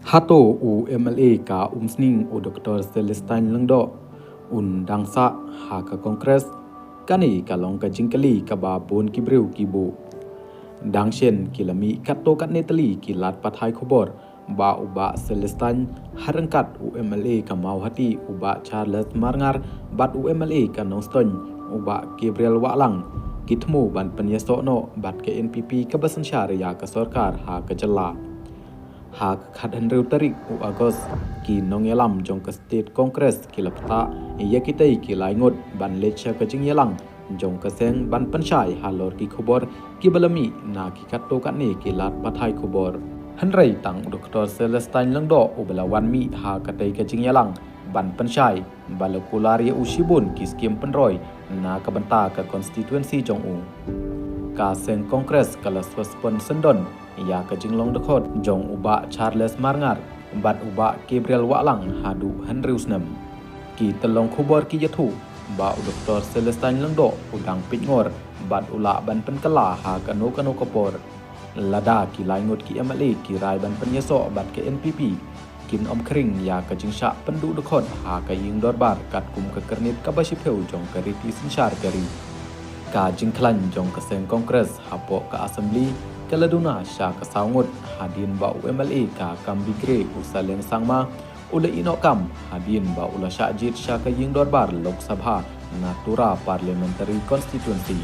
Hato u MLA ka umsning u Dr. Celestine Langdo undang sa ha ka kongres kani kalong ka jingkali ka ba bon kibriu kibu dangshen kilami katto kat netali kilat pathai khobor ba uba Celestine harangkat u MLA ka mau hati uba Charles Marngar bat u MLA ka Nongstone uba Gabriel Walang kitmu ban penyeso no bat ke NPP ka basan syariah ka sarkar ha ka jalla hak khadan reu tarik u Agos ki nongyalam jong ka state congress ki lapta ya kitai ki laingot ban lecha ka jingyalang jong ka seng ban panchai halor ki khobor ki balami na ki katto kat ne ki lat pathai khobor hanrai tang Dr. Celestine Langdo u belawan mi ha katai ka jingyalang ban panchai balakularia u shibun ki skim penroi na ka banta ka constituency jong u ka seng kongres kala swaspon sendon ya ka jinglong dekot jong uba Charles Marngar bat uba Gabriel Walang hadu Henriusnem ki telong khubor ki yathu ba Dr. Celestine Langdo udang pitngor bat ula ban penkala ha kanu kopor lada ki laingot ki MLA ki rai ban penyeso bat ke NPP kin om kring ya ka jingsha pendu dekot ha ka ying dorbar kat kum ka kernit ka basipeu jong ka riti sinchar kari ka jingklan jong ka seng kongres hapo ka assembly kaladuna sya ka saungut hadin ba UMLA ka kambigre usaleng sangma ula inokam hadin ba ula syajit sya ka ying dorbar lok sabha natura parliamentary constituency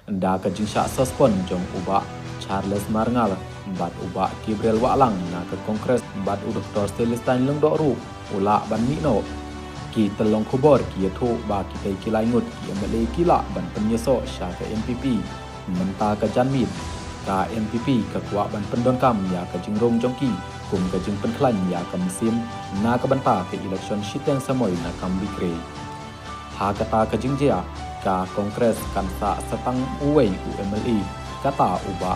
da ka jingsha suspend jong uba Charles Marngal bat uba Gabriel Walang na ka kongres bat u Dr. Celestine Langdo ru ula ban mi no ki telong khubor ki yathu ba ki tai ki laingut ki MLA kila ban penyeso sya ka MPP menta ka janmit ka MPP ka kwa ban pendon kam ya ka jingrong jongki kum ka jing penklan ya ka musim na ka banta ke election shiteng samoy na kam bikre ha kata ka jingjia ka kongres kan sa satang uwei u MLA kata uba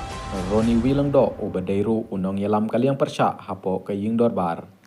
Roni Wilangdo uba deiru unong yalam kaliang persya hapo ka ying dorbar